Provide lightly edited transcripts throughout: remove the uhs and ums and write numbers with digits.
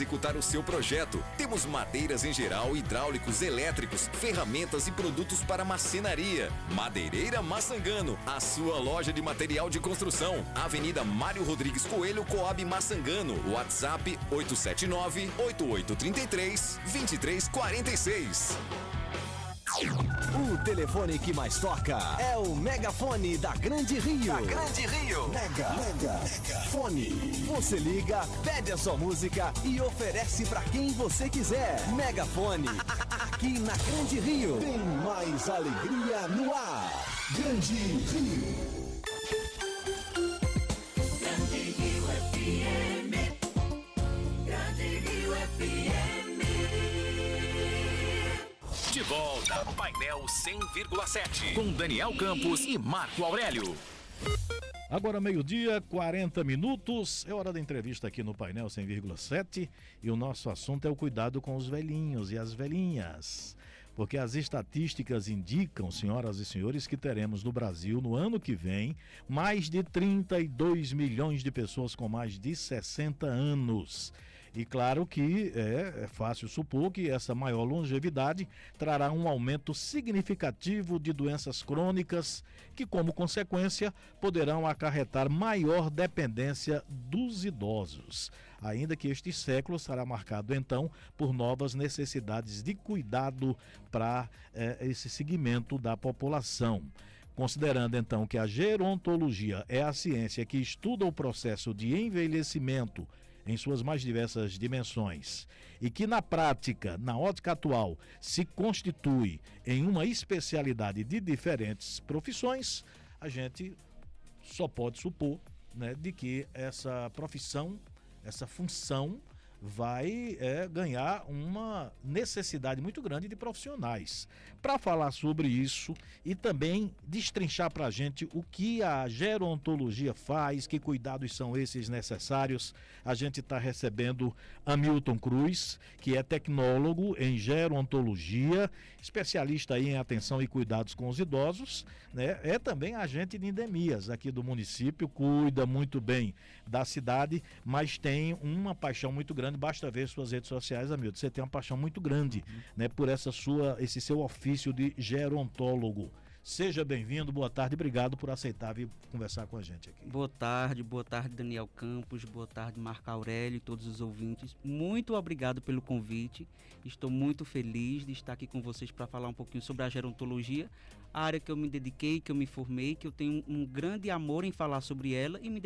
executar o seu projeto. Temos madeiras em geral, hidráulicos, elétricos, ferramentas e produtos para marcenaria. Madeireira Massangano, a sua loja de material de construção. Avenida Mário Rodrigues Coelho, Coab Massangano. WhatsApp 879-8833-2346. O telefone que mais toca é o Megafone da Grande Rio. Mega Fone. Você liga, pede a sua música e oferece pra quem você quiser. Megafone. Aqui na Grande Rio. Tem mais alegria no ar. Grande Rio. Grande Rio FM. Grande Rio FM. De volta ao painel 100,7 com Daniel Campos e Marco Aurélio. Agora 12:40. É hora da entrevista aqui no painel 100,7 e o nosso assunto é o cuidado com os velhinhos e as velhinhas. Porque as estatísticas indicam, senhoras e senhores, que teremos no Brasil, no ano que vem, mais de 32 milhões de pessoas com mais de 60 anos. E claro que é fácil supor que essa maior longevidade trará um aumento significativo de doenças crônicas que, como consequência, poderão acarretar maior dependência dos idosos. Ainda que este século será marcado, então, por novas necessidades de cuidado para esse segmento da população. Considerando, então, que a gerontologia é a ciência que estuda o processo de envelhecimento em suas mais diversas dimensões e que, na prática, na ótica atual, se constitui em uma especialidade de diferentes profissões, a gente só pode supor, né, de que essa profissão, essa função vai ganhar uma necessidade muito grande de profissionais. Para falar sobre isso e também destrinchar para a gente o que a gerontologia faz, que cuidados são esses necessários, a gente está recebendo Hamilton Cruz, que é tecnólogo em gerontologia, especialista aí em atenção e cuidados com os idosos, né? É também agente de endemias aqui do município, cuida muito bem da cidade, mas tem uma paixão muito grande. Basta ver suas redes sociais, Hamilton. Você tem uma paixão muito grande, né, por esse seu ofício de gerontólogo. Seja bem-vindo, boa tarde, obrigado por aceitar vir conversar com a gente aqui. Boa tarde Daniel Campos, boa tarde Marco Aurélio e todos os ouvintes. Muito obrigado pelo convite, estou muito feliz de estar aqui com vocês para falar um pouquinho sobre a gerontologia, a área que eu me dediquei, que eu me formei, que eu tenho um grande amor em falar sobre ela e me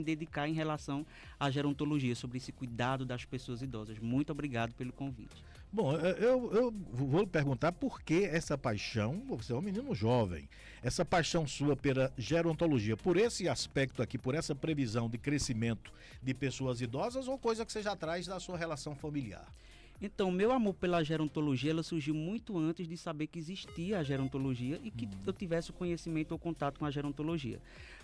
dedicar em relação à gerontologia, sobre esse cuidado das pessoas idosas. Muito obrigado pelo convite. Bom, eu vou perguntar por que essa paixão, você é um menino jovem, essa paixão sua pela gerontologia, por esse aspecto aqui, por essa previsão de crescimento de pessoas idosas ou coisa que você já traz da sua relação familiar? Então, meu amor pela gerontologia, ela surgiu muito antes de saber que existia a gerontologia e que eu tivesse o conhecimento ou contato com a gerontologia.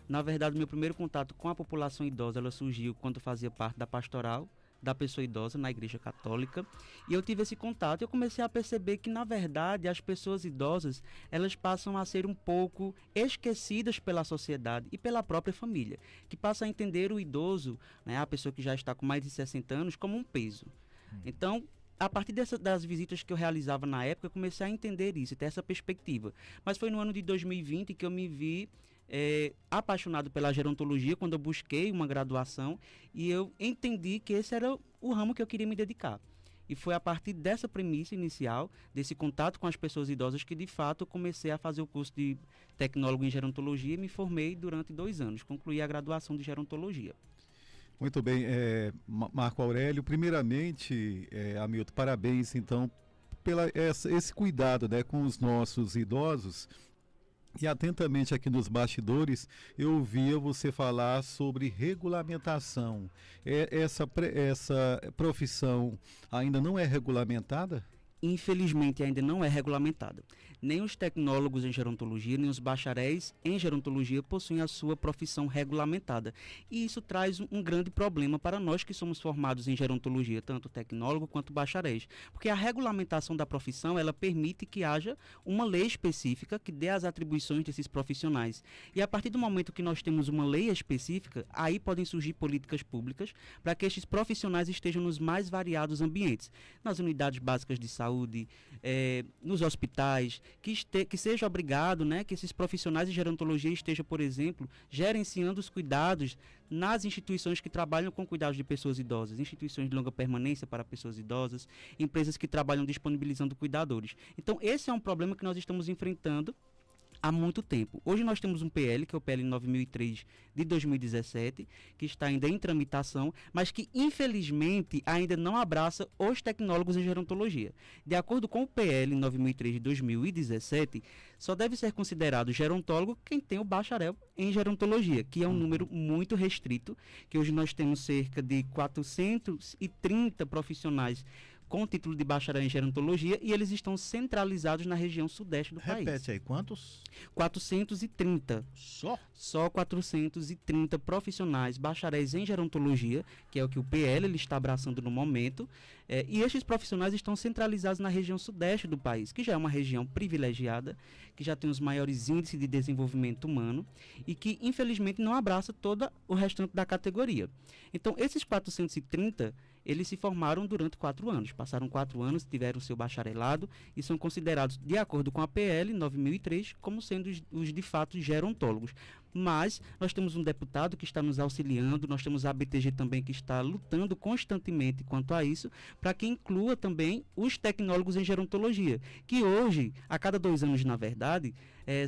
Na verdade, meu primeiro contato com a população idosa, ela surgiu quando eu fazia parte da pastoral da pessoa idosa na Igreja Católica, e eu tive esse contato e eu comecei a perceber que, na verdade, as pessoas idosas, elas passam a ser um pouco esquecidas pela sociedade e pela própria família, que passa a entender o idoso, né, a pessoa que já está com mais de 60 anos, como um peso. Então, a partir das visitas que eu realizava na época, eu comecei a entender isso, ter essa perspectiva. Mas foi no ano de 2020 que eu me vi apaixonado pela gerontologia, quando eu busquei uma graduação e eu entendi que esse era o ramo que eu queria me dedicar. E foi a partir dessa premissa inicial, desse contato com as pessoas idosas, que de fato eu comecei a fazer o curso de tecnólogo em gerontologia e me formei durante 2 anos, concluí a graduação de gerontologia. Muito bem, Marco Aurélio, primeiramente, Hamilton, parabéns então esse cuidado, né, com os nossos idosos. E atentamente aqui nos bastidores eu ouvia você falar sobre regulamentação. Essa profissão ainda não é regulamentada? infelizmente ainda não é regulamentada. Nem os tecnólogos em gerontologia, nem os bacharéis em gerontologia possuem a sua profissão regulamentada. E isso traz um grande problema para nós que somos formados em gerontologia, tanto tecnólogo quanto bacharéis. Porque a regulamentação da profissão, ela permite que haja uma lei específica que dê as atribuições desses profissionais. E a partir do momento que nós temos uma lei específica, aí podem surgir políticas públicas para que estes profissionais estejam nos mais variados ambientes. Nas unidades básicas de saúde, nos hospitais, que seja obrigado, né, que esses profissionais de gerontologia estejam, por exemplo, gerenciando os cuidados nas instituições que trabalham com cuidados de pessoas idosas, instituições de longa permanência para pessoas idosas, empresas que trabalham disponibilizando cuidadores. Então, esse é um problema que nós estamos enfrentando há muito tempo. Hoje nós temos um PL, que é o PL 9003 de 2017, que está ainda em tramitação, mas que infelizmente ainda não abraça os tecnólogos em gerontologia. De acordo com o PL 9003 de 2017, só deve ser considerado gerontólogo quem tem o bacharel em gerontologia, que é um número muito restrito, que hoje nós temos cerca de 430 profissionais com o título de bacharel em gerontologia, e eles estão centralizados na região sudeste do país. Repete aí, quantos? 430. Só 430 profissionais bacharéis em gerontologia, que é o que o PL ele está abraçando no momento, e estes profissionais estão centralizados na região sudeste do país, que já é uma região privilegiada, que já tem os maiores índices de desenvolvimento humano e que, infelizmente, não abraça todo o restante da categoria. Então, esses 430, eles se formaram durante 4 anos. Passaram 4 anos, tiveram seu bacharelado e são considerados, de acordo com a PL 9003, como sendo os de fato gerontólogos. Mas nós temos um deputado que está nos auxiliando, nós temos a ABTG também que está lutando constantemente quanto a isso, para que inclua também os tecnólogos em gerontologia, que hoje, a cada 2 anos, na verdade,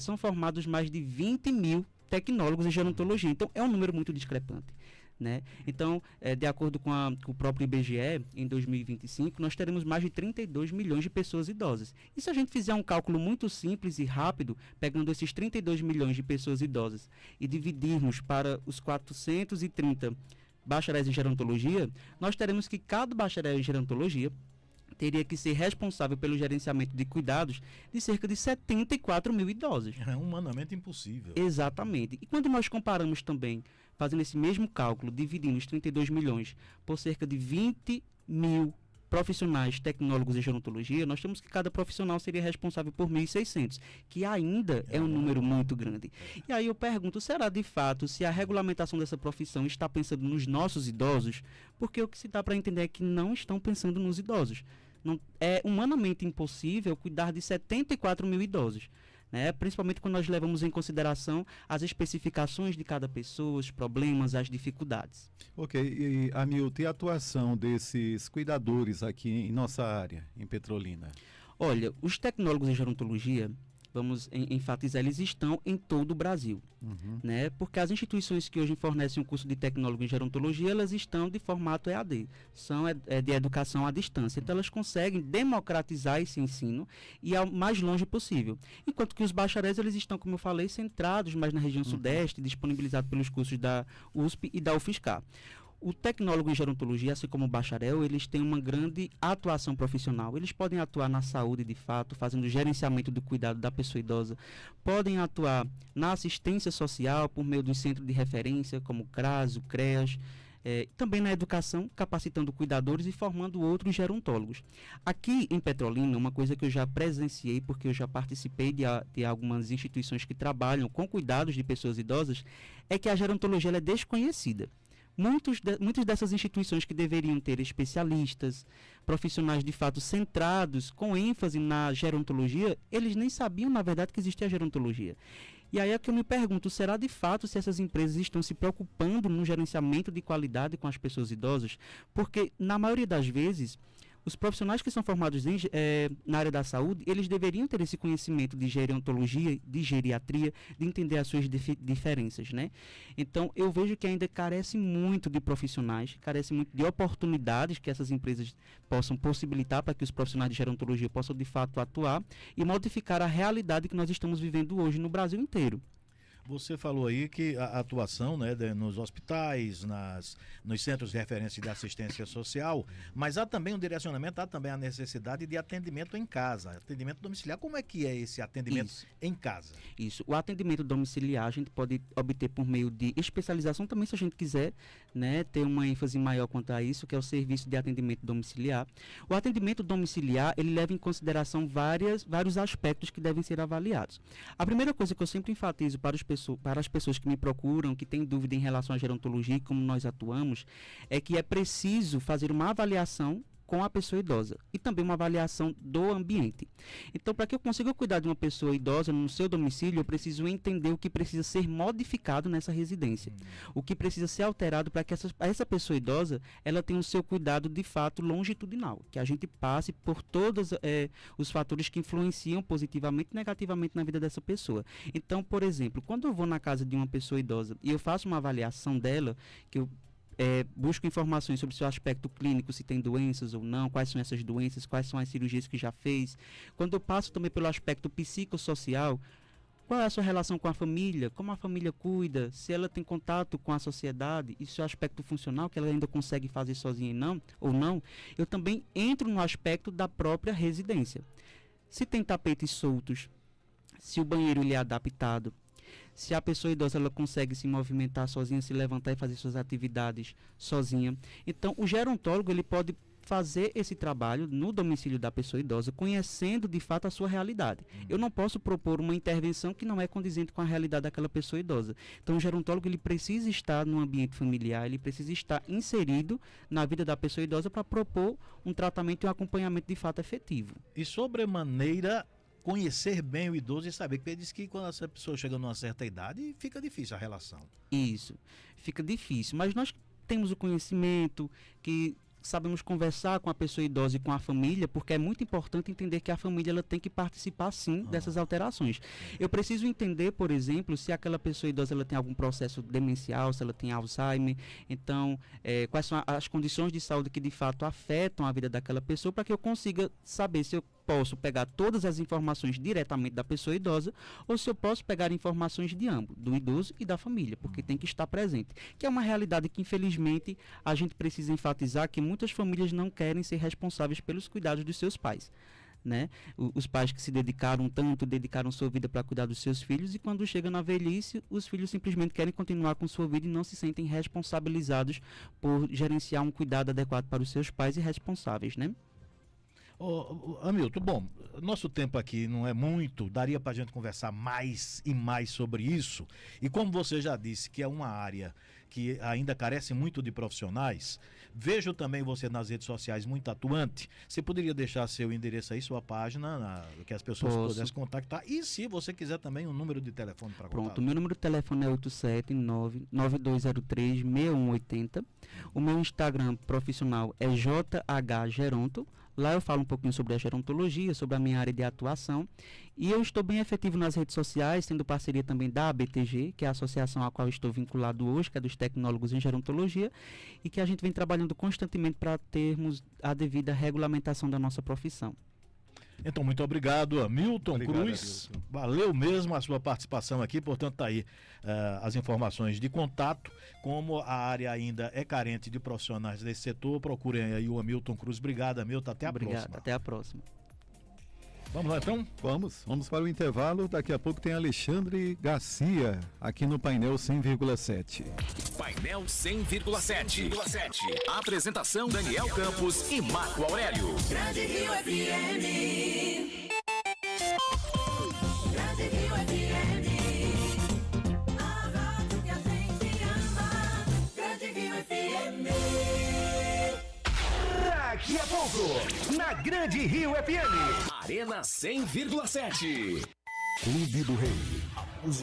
são formados mais de 20 mil tecnólogos em gerontologia. Então, é um número muito discrepante. Né? Então, de acordo com o próprio IBGE, em 2025, nós teremos mais de 32 milhões de pessoas idosas. E se a gente fizer um cálculo muito simples e rápido, pegando esses 32 milhões de pessoas idosas e dividirmos para os 430 bacharéis em gerontologia, nós teremos que cada bacharel em gerontologia teria que ser responsável pelo gerenciamento de cuidados de cerca de 74 mil idosos. É humanamente impossível. Exatamente. E quando nós comparamos também, fazendo esse mesmo cálculo, dividindo os 32 milhões por cerca de 20 mil profissionais tecnólogos em gerontologia, nós temos que cada profissional seria responsável por 1.600, que ainda é um número muito grande. E aí eu pergunto, será de fato se a regulamentação dessa profissão está pensando nos nossos idosos? Porque o que se dá para entender é que não estão pensando nos idosos. Não, é humanamente impossível cuidar de 74 mil idosos. Né? Principalmente quando nós levamos em consideração as especificações de cada pessoa, os problemas, as dificuldades. Ok, e Hamilton, e a atuação desses cuidadores aqui em nossa área, em Petrolina? Olha, os tecnólogos em gerontologia, vamos enfatizar, eles estão em todo o Brasil, né? Porque as instituições que hoje fornecem o curso de tecnólogo em gerontologia, elas estão de formato EAD, são de educação à distância, então elas conseguem democratizar esse ensino e ir ao mais longe possível. Enquanto que os bacharéis, eles estão, como eu falei, centrados mais na região sudeste, disponibilizados pelos cursos da USP e da UFSCar. O tecnólogo em gerontologia, assim como o bacharel, eles têm uma grande atuação profissional. Eles podem atuar na saúde, de fato, fazendo gerenciamento do cuidado da pessoa idosa. Podem atuar na assistência social, por meio dos centros de referência, como o CRAS, o CREAS. Também na educação, capacitando cuidadores e formando outros gerontólogos. Aqui em Petrolina, uma coisa que eu já presenciei, porque eu já participei de algumas instituições que trabalham com cuidados de pessoas idosas, é que a gerontologia ela é desconhecida. Muitas dessas instituições que deveriam ter especialistas, profissionais de fato centrados, com ênfase na gerontologia, eles nem sabiam, na verdade, que existia a gerontologia. E aí é que eu me pergunto, será de fato se essas empresas estão se preocupando no gerenciamento de qualidade com as pessoas idosas? Porque, na maioria das vezes, os profissionais que são formados na área da saúde, eles deveriam ter esse conhecimento de gerontologia, de geriatria, de entender as suas diferenças, né? Então, eu vejo que ainda carece muito de profissionais, carece muito de oportunidades que essas empresas possam possibilitar para que os profissionais de gerontologia possam, de fato, atuar e modificar a realidade que nós estamos vivendo hoje no Brasil inteiro. Você falou aí que a atuação, né, nos hospitais, nos centros de referência de assistência social, mas há também um direcionamento, há também a necessidade de atendimento em casa, atendimento domiciliar. Como é que é esse atendimento em casa? Isso. O atendimento domiciliar a gente pode obter por meio de especialização também, se a gente quiser, né, ter uma ênfase maior quanto a isso, que é o serviço de atendimento domiciliar. O atendimento domiciliar, ele leva em consideração vários aspectos que devem ser avaliados. A primeira coisa que eu sempre enfatizo para as pessoas que me procuram, que têm dúvida em relação à gerontologia e como nós atuamos, é que é preciso fazer uma avaliação com a pessoa idosa e também uma avaliação do ambiente. Então, para que eu consiga cuidar de uma pessoa idosa no seu domicílio, eu preciso entender o que precisa ser modificado nessa residência, o que precisa ser alterado para que essa pessoa idosa ela tenha o seu cuidado de fato longitudinal, que a gente passe por todos os fatores que influenciam positivamente e negativamente na vida dessa pessoa. Então, por exemplo, quando eu vou na casa de uma pessoa idosa e eu faço uma avaliação dela, que eu busco informações sobre o seu aspecto clínico, se tem doenças ou não, quais são essas doenças, quais são as cirurgias que já fez. Quando eu passo também pelo aspecto psicossocial, qual é a sua relação com a família, como a família cuida, se ela tem contato com a sociedade e seu aspecto funcional, que ela ainda consegue fazer sozinha ou não, eu também entro no aspecto da própria residência. Se tem tapetes soltos, se o banheiro ele é adaptado, se a pessoa idosa ela consegue se movimentar sozinha, se levantar e fazer suas atividades sozinha. Então, o gerontólogo ele pode fazer esse trabalho no domicílio da pessoa idosa, conhecendo de fato a sua realidade. Eu não posso propor uma intervenção que não é condizente com a realidade daquela pessoa idosa. Então, o gerontólogo ele precisa estar no ambiente familiar, ele precisa estar inserido na vida da pessoa idosa para propor um tratamento e um acompanhamento de fato efetivo. E sobremaneira, conhecer bem o idoso e saber que ele diz que quando essa pessoa chega numa certa idade, fica difícil a relação. Isso, fica difícil, mas nós temos o conhecimento que sabemos conversar com a pessoa idosa e com a família, porque é muito importante entender que a família ela tem que participar sim dessas alterações. Eu preciso entender, por exemplo, se aquela pessoa idosa ela tem algum processo demencial, se ela tem Alzheimer, então quais são as condições de saúde que de fato afetam a vida daquela pessoa, para que eu consiga saber se eu posso pegar todas as informações diretamente da pessoa idosa ou se eu posso pegar informações de ambos, do idoso e da família, porque tem que estar presente, que é uma realidade que infelizmente a gente precisa enfatizar, que muitas famílias não querem ser responsáveis pelos cuidados dos seus pais, né? Os pais que se dedicaram sua vida para cuidar dos seus filhos, e quando chega na velhice, os filhos simplesmente querem continuar com sua vida e não se sentem responsabilizados por gerenciar um cuidado adequado para os seus pais e responsáveis, né? Hamilton, bom, nosso tempo aqui não é muito, daria para a gente conversar mais e mais sobre isso, e como você já disse que é uma área que ainda carece muito de profissionais, vejo também você nas redes sociais muito atuante. Você poderia deixar seu endereço aí, sua página, que as pessoas pudessem contactar, e se você quiser também um número de telefone para contato. Pronto, o meu número de telefone é 879-9203-6180, o meu Instagram profissional é JHGeronto. Lá eu falo um pouquinho sobre a gerontologia, sobre a minha área de atuação, e eu estou bem efetivo nas redes sociais, tendo parceria também da ABTG, que é a associação à qual estou vinculado hoje, que é dos tecnólogos em gerontologia, e que a gente vem trabalhando constantemente para termos a devida regulamentação da nossa profissão. Então, muito obrigado, Hamilton Cruz. Hamilton. Valeu mesmo a sua participação aqui. Portanto, tá aí as informações de contato. Como a área ainda é carente de profissionais desse setor, procurem aí o Hamilton Cruz. Obrigado, Hamilton. Até a próxima. Até a próxima. Vamos lá, então? Vamos para o intervalo. Daqui a pouco tem Alexandre Garcia aqui no Painel 100,7. Painel 100,7. Apresentação Daniel Campos e Marco Aurélio. Grande Rio FM. Grande Rio FM. A rádio que a gente ama. Grande Rio FM. Daqui a pouco, na Grande Rio FM. Arena 100,7. Clube do Rei.